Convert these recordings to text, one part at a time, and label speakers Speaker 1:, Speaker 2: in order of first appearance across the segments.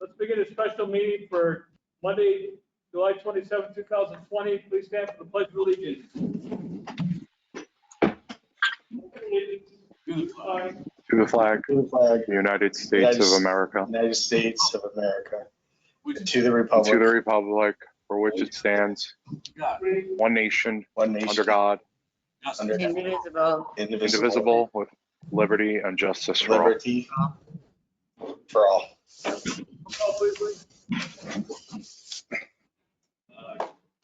Speaker 1: Let's begin a special meeting for Monday, July 27, 2020. Please stand for the Pledge of Allegiance.
Speaker 2: To the flag,
Speaker 3: To the flag,
Speaker 2: the United States of America,
Speaker 3: United States of America, and to the
Speaker 2: and
Speaker 3: republic,
Speaker 2: to the republic for which it stands, one nation,
Speaker 3: one nation,
Speaker 2: under God,
Speaker 3: under
Speaker 4: Indivisible.
Speaker 2: indivisible, with liberty and justice for all.
Speaker 3: liberty for all.
Speaker 1: Call, please.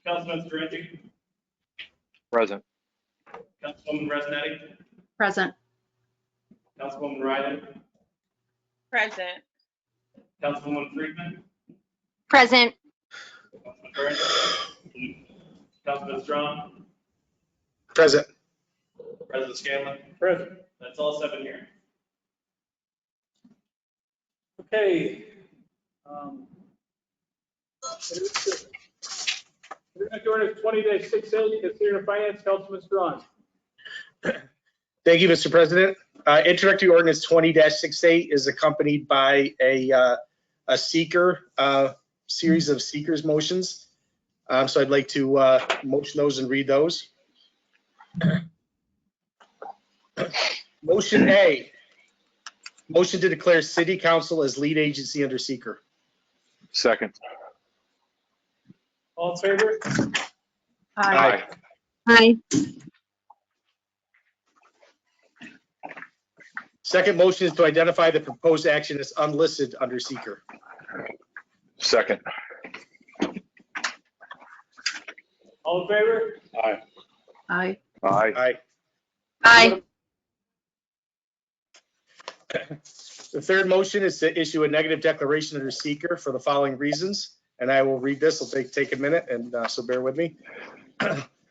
Speaker 1: Councilman Stringy,
Speaker 2: Present.
Speaker 1: Councilwoman Resnetti,
Speaker 4: Present.
Speaker 1: Councilwoman Riley,
Speaker 5: Present.
Speaker 1: Councilwoman Friedman,
Speaker 4: Present.
Speaker 1: Councilman Burns, Councilman Strong,
Speaker 3: Present.
Speaker 1: President Scanlon. Present. That's all 7 here. Okay. Ordinance 20-6A, consider finance, Councilman Strong.
Speaker 3: Thank you, Mr. President. Introductory ordinance 20-68 is accompanied by a seeker, series of seekers motions. So I'd like to motion those and read those. Motion A, motion to declare city council as lead agency under seeker.
Speaker 2: Second.
Speaker 1: All in favor?
Speaker 3: Aye.
Speaker 4: Aye.
Speaker 3: Second motion is to identify the proposed action as unlisted under seeker.
Speaker 2: Second.
Speaker 1: All in favor?
Speaker 2: Aye.
Speaker 4: Aye.
Speaker 2: Aye.
Speaker 3: Aye.
Speaker 4: Aye.
Speaker 3: The third motion is to issue a negative declaration under seeker for the following reasons, and I will read this. It'll take a minute, and so bear with me.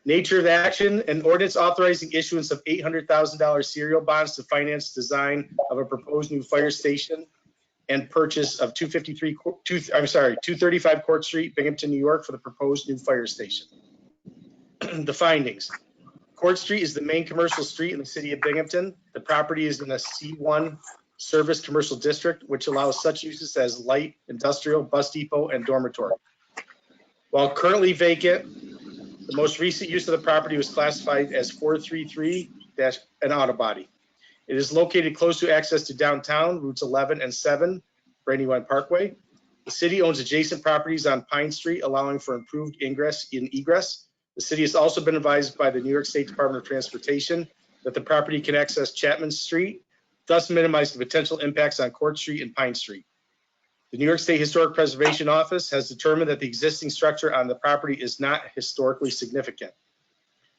Speaker 3: Nature of the action: an ordinance authorizing issuance of $800,000 serial bonds to finance design of a proposed new fire station and purchase of 235 Court Street, Binghamton, New York, for the proposed new fire station. The findings: Court Street is the main commercial street in the city of Binghamton. The property is in a C1 service commercial district, which allows such uses as light, industrial, bus depot, and dormitory. While currently vacant, the most recent use of the property was classified as 433 an auto body. It is located close to access to downtown, routes 11 and 7, Brandywine Parkway. The city owns adjacent properties on Pine Street, allowing for improved ingress and egress. The city has also been advised by the New York State Department of Transportation that the property can access Chapman Street, thus minimize the potential impacts on Court Street and Pine Street. The New York State Historic Preservation Office has determined that the existing structure on the property is not historically significant.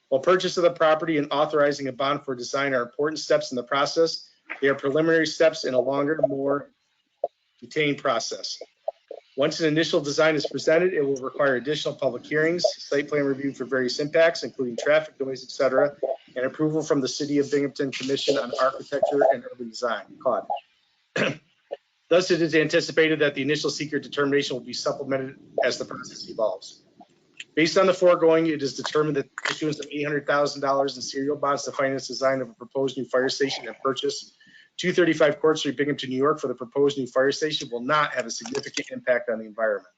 Speaker 3: While purchase of the property and authorizing a bond for design are important steps in the process, they are preliminary steps in a longer, more detained process. Once an initial design is presented, it will require additional public hearings, site plan review for various impacts, including traffic, noise, et cetera, and approval from the City of Binghamton Commission on Architecture and Urban Design, CAUD. Thus, it is anticipated that the initial seeker determination will be supplemented as the process evolves. Based on the foregoing, it is determined that the issuance of $800,000 in serial bonds to finance design of a proposed new fire station and purchase 235 Court Street, Binghamton, New York, for the proposed new fire station will not have a significant impact on the environment.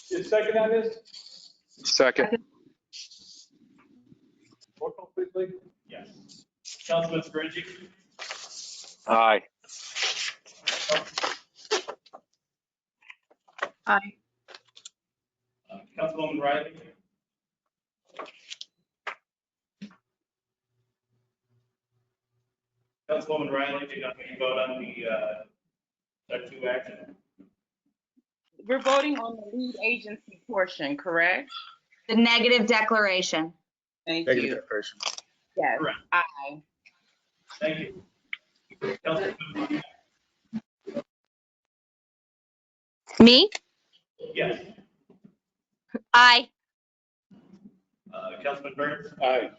Speaker 1: Is second on this?
Speaker 2: Second.
Speaker 1: Roll call, please. Yes. Councilman Stringy,
Speaker 2: Aye.
Speaker 4: Aye.
Speaker 1: Councilwoman Riley, Councilwoman Riley, did not you vote on the type 2 action?
Speaker 5: We're voting on the lead agency portion, correct?
Speaker 4: The negative declaration.
Speaker 5: Thank
Speaker 3: Negative
Speaker 5: you.
Speaker 3: declaration.
Speaker 5: Yes.
Speaker 1: Correct.
Speaker 5: Aye.
Speaker 1: Thank you. Councilman,
Speaker 4: Me?
Speaker 1: yes.
Speaker 4: Aye.
Speaker 1: Councilman Burns,
Speaker 2: Aye.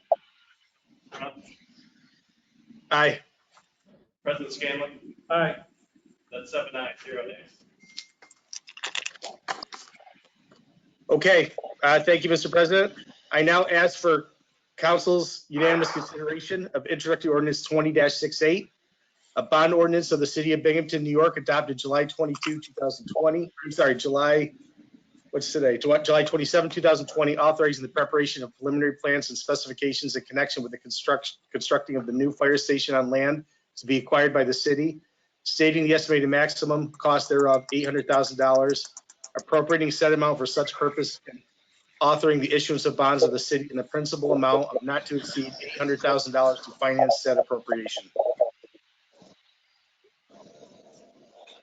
Speaker 3: Aye.
Speaker 1: President Scanlon. Aye. That's 7 ayes, 0 nays.
Speaker 3: Okay, thank you, Mr. President. I now ask for council's unanimous consideration of introductory ordinance 20-68. A bond ordinance of the city of Binghamton, New York, adopted July 22, 2020. I'm sorry, what's today? July 27, 2020, authorizing the preparation of preliminary plans and specifications in connection with the constructing of the new fire station on land to be acquired by the city, stating the estimated maximum cost thereof, $800,000, appropriating said amount for such purpose, and authoring the issuance of bonds of the city in the principal amount of not to exceed $800,000 to finance said appropriation.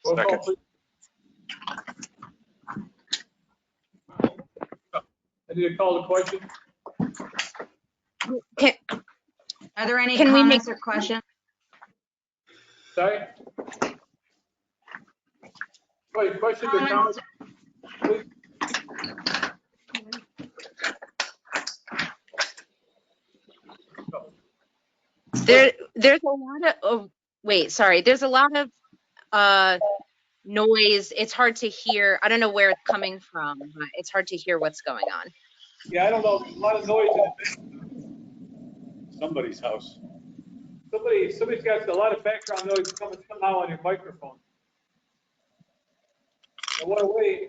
Speaker 1: Roll call,
Speaker 2: Second.
Speaker 1: please. I need to call the question.
Speaker 4: Are there any
Speaker 6: Can we
Speaker 4: comments or questions?
Speaker 1: Sorry? Wait, questions or comments? Please.
Speaker 6: There's a lot of, wait, sorry. There's a lot of noise. It's hard to hear. I don't know where it's coming from, but it's hard to hear what's going on.
Speaker 1: Yeah, I don't know, there's a lot of noise in somebody's house. Somebody's got a lot of background noise coming somehow on your microphone. And what way?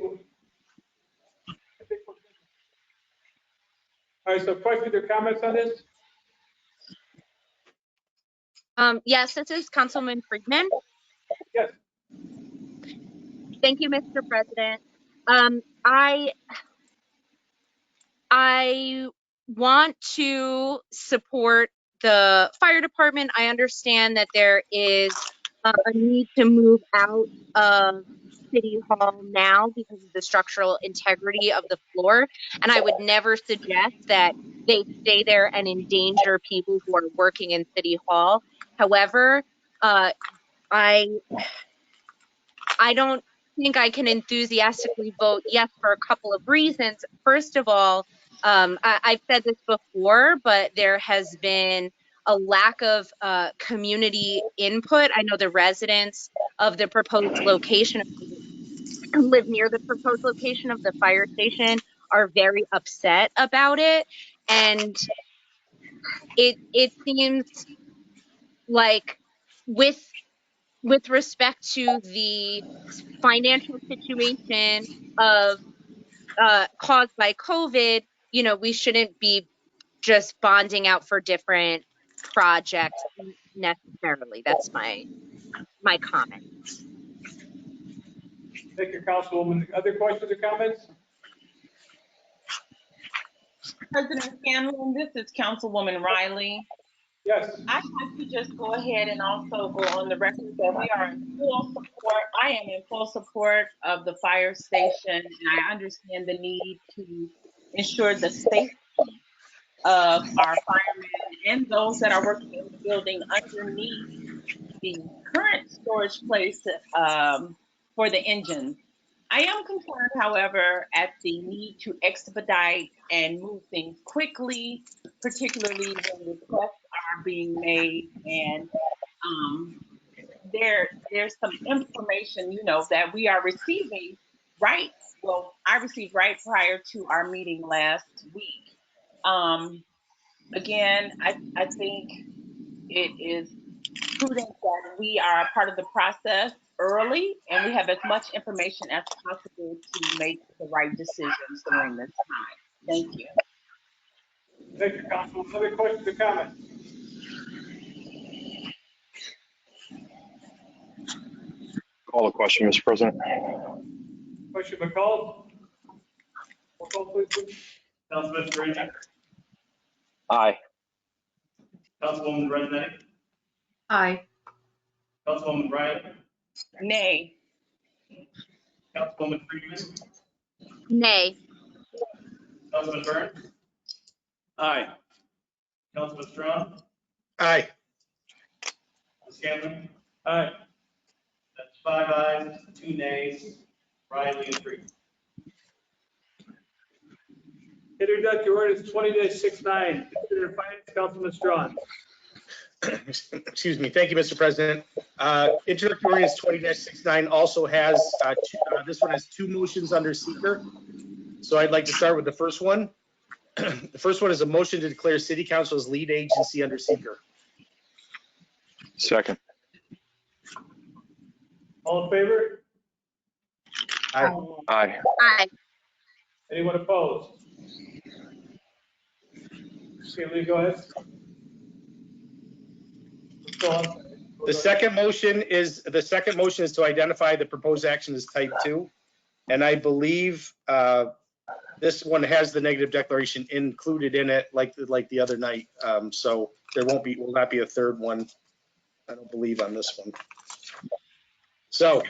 Speaker 1: All right, so questions or comments on this?
Speaker 6: Yes, this is Councilman Friedman.
Speaker 1: Yes.
Speaker 6: Thank you, Mr. President. I want to support the fire department. I understand that there is a need to move out of City Hall now because of the structural integrity of the floor. And I would never suggest that they stay there and endanger people who are working in City Hall. However, I don't think I can enthusiastically vote yes for a couple of reasons. First of all, I've said this before, but there has been a lack of community input. I know the residents of the proposed location who live near the proposed location of the fire station are very upset about it. And it seems like with respect to the financial situation of caused by COVID, you know, we shouldn't be just bonding out for different projects necessarily. That's my comment.
Speaker 1: Thank you, Councilwoman. Other questions or comments?
Speaker 5: President Scanlon, this is Councilwoman Riley.
Speaker 1: Yes.
Speaker 5: I'd like to just go ahead and also go on the record that we are in full support. I am in full support of the fire station, and I understand the need to ensure the safety of our firemen and those that are working in the building underneath the current storage place for the engine. I am concerned, however, at the need to expedite and move things quickly, particularly when requests are being made and there's some information, you know, that we are receiving right. Well, I received right prior to our meeting last week. Again, I think it is prudent that we are a part of the process early and we have as much information as possible to make the right decisions during this time. Thank you.
Speaker 1: Thank you, Councilwoman. Other questions or comments?
Speaker 2: Call the question, Mr. President.
Speaker 1: Question been called? Roll call, please.
Speaker 7: Councilman Brady,
Speaker 2: Aye.
Speaker 7: Councilwoman Redneck,
Speaker 6: Aye.
Speaker 7: Councilwoman Bryant,
Speaker 5: Nay.
Speaker 7: Councilwoman Friedman,
Speaker 6: Nay.
Speaker 7: Councilman Burns,
Speaker 1: Aye.
Speaker 7: Councilman Strong,
Speaker 3: Aye.
Speaker 7: Scanlon.
Speaker 1: Aye.
Speaker 7: That's 5 ayes, 2 nays, Riley and Friedman.
Speaker 1: Introductory ordinance 20-69. Consider finance, Councilman Strawn.
Speaker 3: Excuse me. Thank you, Mr. President. Introductory ordinance 20-69 also has, this one has two motions under seeker. So I'd like to start with the first one. The first one is a motion to declare city council as lead agency under seeker.
Speaker 2: Second.
Speaker 1: All in favor?
Speaker 3: Aye.
Speaker 2: Aye.
Speaker 6: Aye.
Speaker 1: Anyone opposed? Okay, Lee, go ahead. Go on.
Speaker 3: The second motion is to identify the proposed action as type 2. And I believe this one has the negative declaration included in it like the other night. So there will not be a third one, I don't believe, on this one. So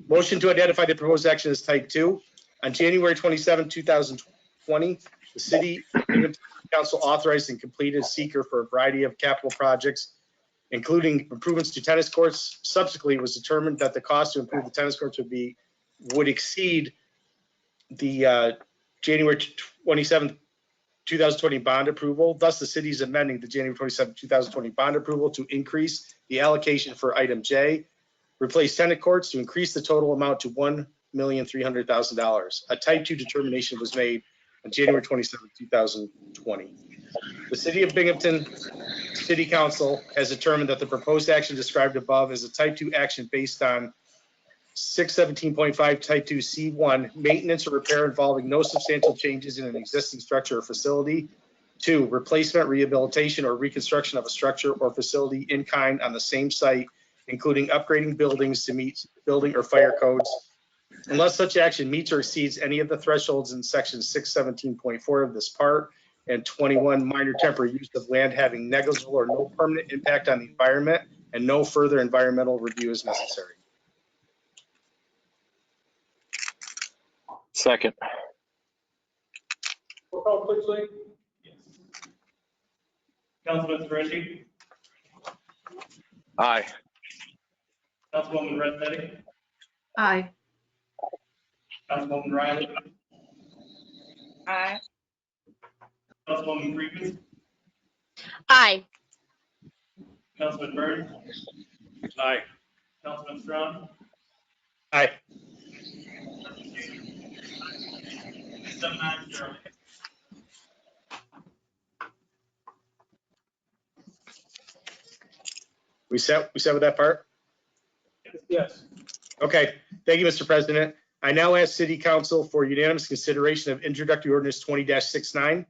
Speaker 3: motion to identify the proposed action as type 2. On January 27, 2020, the City Council authorized and completed a seeker for a variety of capital projects, including improvements to tennis courts. Subsequently, it was determined that the cost to improve the tennis courts would exceed the January 27, 2020 bond approval. Thus, the city is amending the January 27, 2020 bond approval to increase the allocation for item J, replace tennis courts to increase the total amount to $1,300,000. A type 2 determination was made on January 27, 2020. The City of Binghamton City Council has determined that the proposed action described above is a type 2 action based on 617.5 type 2 C1, maintenance or repair involving no substantial changes in an existing structure or facility. 2, replacement, rehabilitation, or reconstruction of a structure or facility in kind on the same site, including upgrading buildings to meet building or fire codes, unless such action meets or exceeds any of the thresholds in section 617.4 of this part. And 21, minor temporary use of land having negligible or no permanent impact on the environment, and no further environmental review is necessary.
Speaker 2: Second.
Speaker 1: Roll call, please, Lee.
Speaker 7: Councilman Ferretti,
Speaker 2: Aye.
Speaker 7: Councilwoman Redstead,
Speaker 4: Aye.
Speaker 7: Councilwoman Riley,
Speaker 5: Aye.
Speaker 7: Councilwoman Friedman,
Speaker 6: Aye.
Speaker 7: Councilman Burns,
Speaker 1: Aye.
Speaker 7: Councilman Strong,
Speaker 3: Aye.
Speaker 7: 7-0.
Speaker 3: We set with that part?
Speaker 1: Yes.
Speaker 3: Okay, thank you, Mr. President. I now ask City Council for unanimous consideration of introductory ordinance 20-69,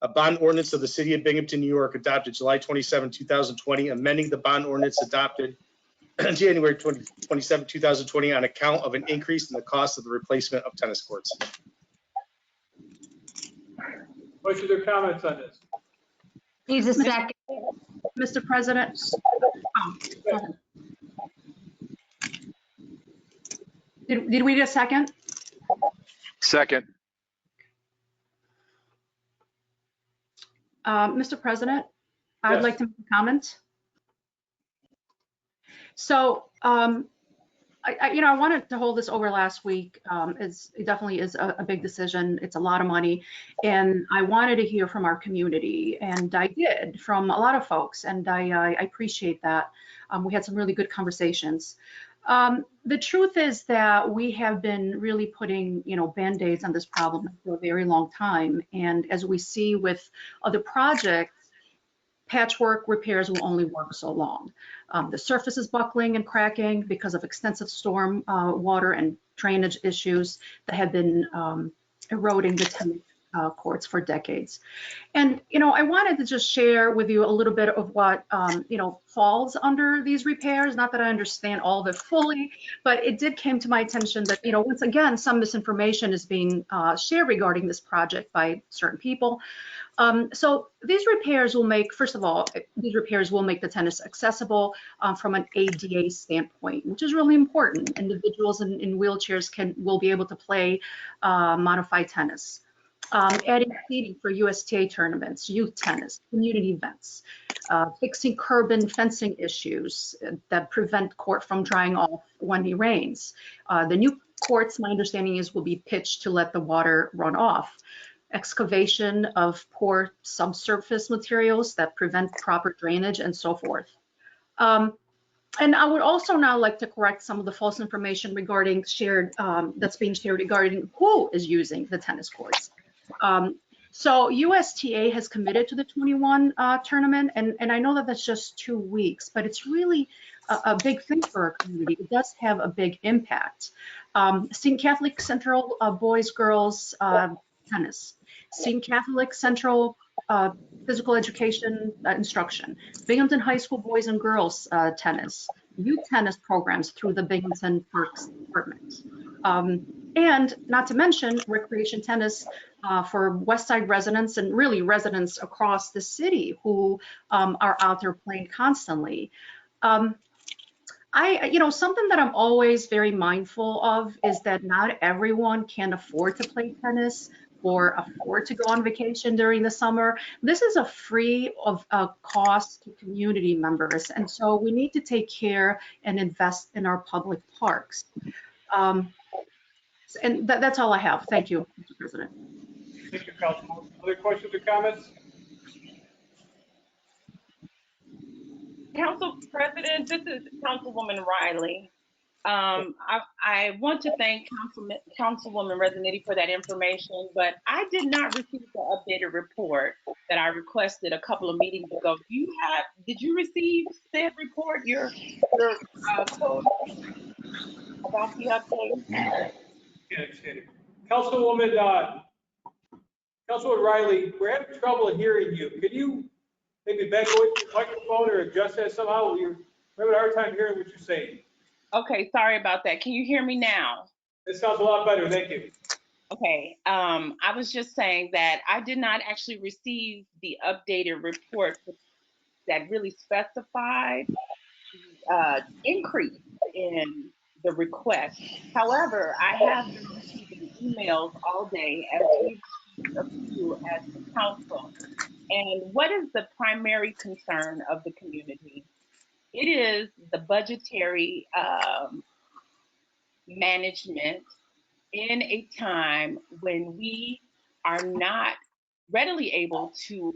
Speaker 3: a bond ordinance of the City of Binghamton, New York, adopted July 27, 2020, amending the bond ordinance adopted January 27, 2020 on account of an increase in the cost of the replacement of tennis courts.
Speaker 1: Questions or comments on this?
Speaker 4: Needs a second.
Speaker 8: Mr. President. Did we get a second?
Speaker 2: Second.
Speaker 8: Mr. President, I'd
Speaker 1: Yes.
Speaker 8: like to make a comment. So, I wanted to hold this over last week. It definitely is a big decision. It's a lot of money. And I wanted to hear from our community. And I did, from a lot of folks. And I appreciate that. We had some really good conversations. The truth is that we have been really putting, Band-Aids on this problem for a very long time. And as we see with other projects, patchwork repairs will only work so long. The surface is buckling and cracking because of extensive storm water and drainage issues that have been eroding the tennis courts for decades. And, I wanted to just share with you a little bit of what, falls under these repairs. Not that I understand all of it fully, but it did came to my attention that, once again, some misinformation is being shared regarding this project by certain people. So these repairs will make, first of all, these repairs will make the tennis accessible from an ADA standpoint, which is really important. Individuals in wheelchairs will be able to play modified tennis. Adding seating for USTA tournaments, youth tennis, community events, fixing curb and fencing issues that prevent court from drying off when it rains. The new courts, my understanding is, will be pitched to let the water run off. Excavation of poor subsurface materials that prevent proper drainage and so forth. And I would also now like to correct some of the false information regarding that's being shared regarding who is using the tennis courts. So USTA has committed to the 21 tournament, and I know that that's just 2 weeks, but it's really a big thing for our community. It does have a big impact. St. Catholic Central boys, girls tennis, St. Catholic Central physical education instruction, Binghamton High School boys and girls tennis, youth tennis programs through the Binghamton Parks Department. And not to mention recreation tennis for West Side residents and really residents across the city who are out there playing constantly. Something that I'm always very mindful of is that not everyone can afford to play tennis or afford to go on vacation during the summer. This is a free of cost to community members, and so we need to take care and invest in our public parks. And that's all I have. Thank you, Mr. President.
Speaker 1: Thank you, Councilwoman. Other questions or comments?
Speaker 5: Council President, this is Councilwoman Riley. I want to thank Councilwoman Rezanetti for that information, but I did not receive the updated report that I requested a couple of meetings ago. Did you receive said report, your code about the update?
Speaker 1: Yeah, Councilwoman Riley, we're having trouble hearing you. Can you maybe back away from the microphone or adjust that somehow? We're having a hard time hearing what you're saying.
Speaker 5: Okay, sorry about that. Can you hear me now?
Speaker 1: It sounds a lot better. Thank you.
Speaker 5: Okay, I was just saying that I did not actually receive the updated report that really specified increase in the request. However, I have been receiving emails all day as we as the council. And what is the primary concern of the community? It is the budgetary management in a time when we are not readily able to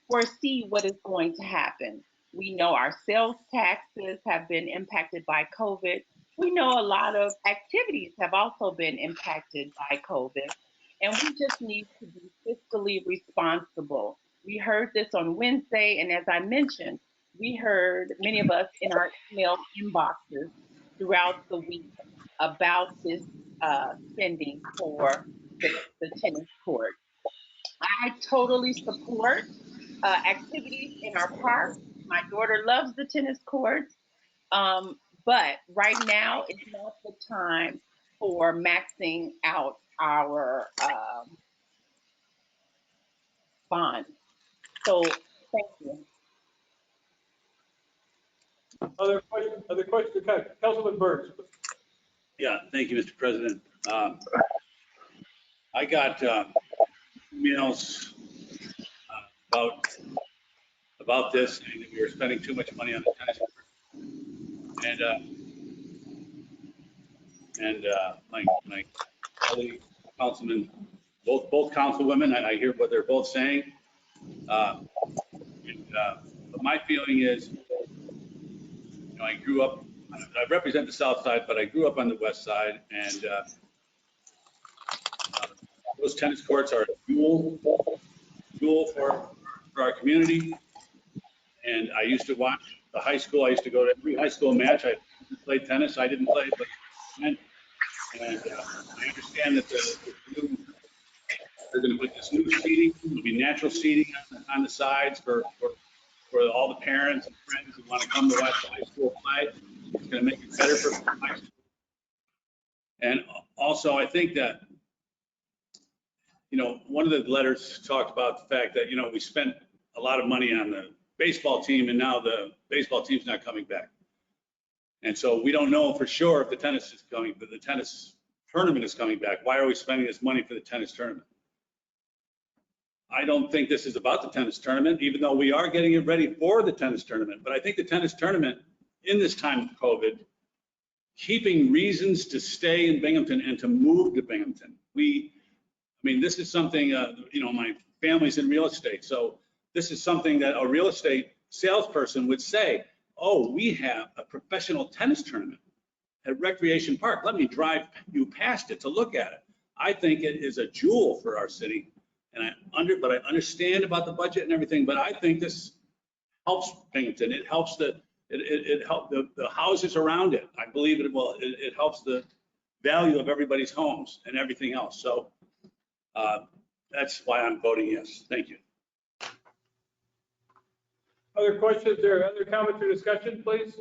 Speaker 5: foresee what is going to happen. We know our sales taxes have been impacted by COVID. We know a lot of activities have also been impacted by COVID. And we just need to be fiscally responsible. We heard this on Wednesday, and as I mentioned, we heard many of us in our email inboxes throughout the week about this spending for the tennis court. I totally support activities in our park. My daughter loves the tennis courts, but right now it's not the time for maxing out our bond. So thank you.
Speaker 1: Other questions or comments? Councilman Burns.
Speaker 9: Yeah, thank you, Mr. President. I got emails about this, saying that we were spending too much money on the tennis court. And my colleague, councilman, both councilwomen, I hear what they're both saying. But my feeling is, I grew up, I represent the South Side, but I grew up on the West Side, and those tennis courts are a jewel for our community. And I used to watch the high school. I used to go to every high school match. I played tennis. I didn't play, but and I understand that they're going to put this new seating. There'll be natural seating on the sides for all the parents and friends who want to come to watch the high school play. It's going to make it better for high school. And also, I think that, one of the letters talked about the fact that, we spent a lot of money on the baseball team, and now the baseball team's not coming back. And so we don't know for sure if the tennis is coming, but the tennis tournament is coming back. Why are we spending this money for the tennis tournament? I don't think this is about the tennis tournament, even though we are getting it ready for the tennis tournament. But I think the tennis tournament in this time of COVID, keeping reasons to stay in Binghamton and to move to Binghamton. This is something, my family's in real estate. So this is something that a real estate salesperson would say, oh, we have a professional tennis tournament at Recreation Park. Let me drive you past it to look at it. I think it is a jewel for our city. And I understand about the budget and everything, but I think this helps Binghamton. It helps it helped the houses around it. I believe it will. It helps the value of everybody's homes and everything else. So that's why I'm voting yes. Thank you.
Speaker 1: Other questions or other comments or discussion, please?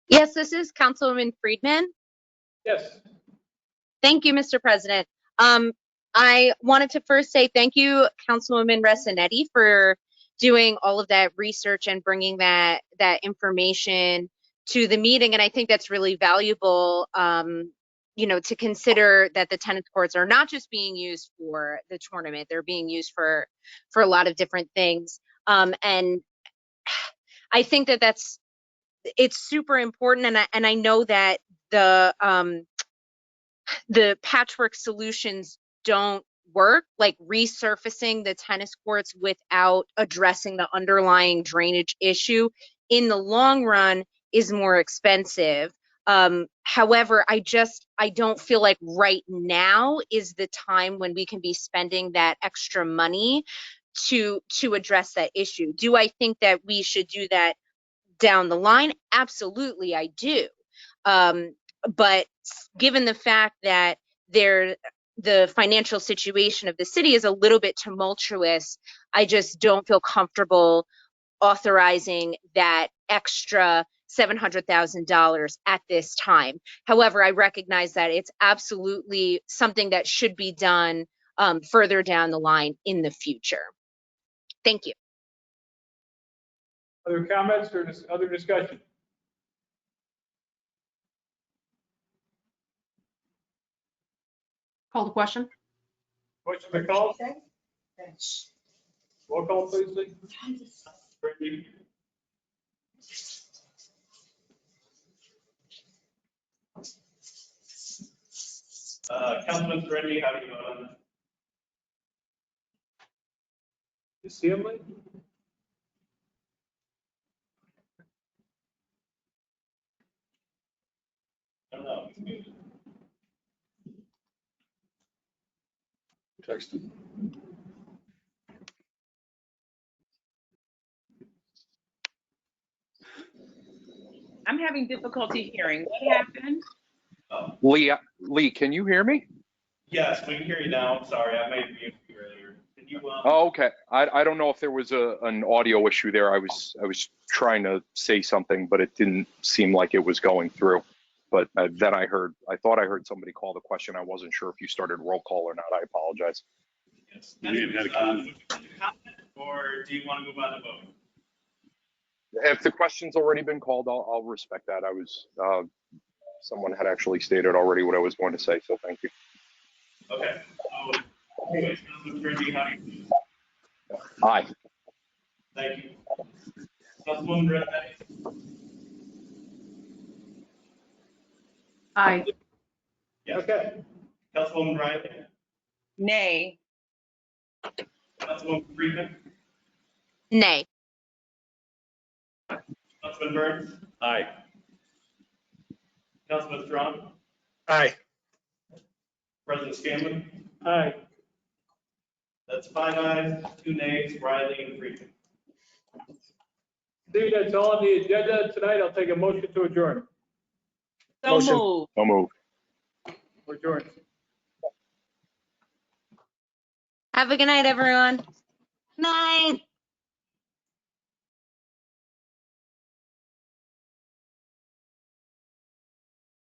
Speaker 6: Yes, this is Councilwoman Friedman.
Speaker 1: Yes.
Speaker 6: Thank you, Mr. President. I wanted to first say thank you, Councilwoman Resinetti, for doing all of that research and bringing that information to the meeting. And I think that's really valuable, to consider that the tennis courts are not just being used for the tournament; they're being used for a lot of different things. And I think that it's super important. And I know that the patchwork solutions don't work, like resurfacing the tennis courts without addressing the underlying drainage issue in the long run is more expensive. However, I don't feel like right now is the time when we can be spending that extra money to address that issue. Do I think that we should do that down the line? Absolutely, I do. But given the fact that the financial situation of the city is a little bit tumultuous, I just don't feel comfortable authorizing that extra $700,000 at this time. However, I recognize that it's absolutely something that should be done further down the line in the future. Thank you.
Speaker 1: Other comments or other discussion?
Speaker 8: Call the question.
Speaker 1: Question been called? Roll call, please, Lee.
Speaker 7: Councilman Serendi, how do you vote on this?
Speaker 1: You see him, Lee?
Speaker 7: I don't know.
Speaker 9: Text him.
Speaker 5: I'm having difficulty hearing. What happened?
Speaker 2: Lee, can you hear me?
Speaker 7: Yes, we can hear you now. I'm sorry, I may have muted you earlier. Can you?
Speaker 2: Oh, okay. I don't know if there was an audio issue there. I was trying to say something, but it didn't seem like it was going through. But then I thought I heard somebody call the question. I wasn't sure if you started roll call or not. I apologize.
Speaker 7: Yes.
Speaker 9: We haven't had a comment.
Speaker 7: Or do you want to move on to vote?
Speaker 2: If the question's already been called, I'll respect that. Someone had actually stated already what I was going to say, so thank you.
Speaker 7: Okay. Anyways, Councilman Serendi, how do you vote?
Speaker 2: Aye.
Speaker 7: Thank you. Councilwoman Resinetti?
Speaker 8: Aye.
Speaker 7: Yes.
Speaker 1: Okay.
Speaker 7: Councilwoman Riley?
Speaker 5: Nay.
Speaker 7: Councilwoman Friedman?
Speaker 6: Nay.
Speaker 7: Councilman Burns?
Speaker 9: Aye.
Speaker 7: Councilman Strong?
Speaker 3: Aye.
Speaker 7: President Scanlon?
Speaker 1: Aye.
Speaker 7: That's 5 ayes, 2 nays, Riley and Friedman.
Speaker 1: See, that's all on the agenda tonight. I'll take a motion to adjourn.
Speaker 5: So
Speaker 3: Motion.
Speaker 5: moved.
Speaker 2: No move.
Speaker 1: Adjourn.
Speaker 6: Have a good night, everyone. Night.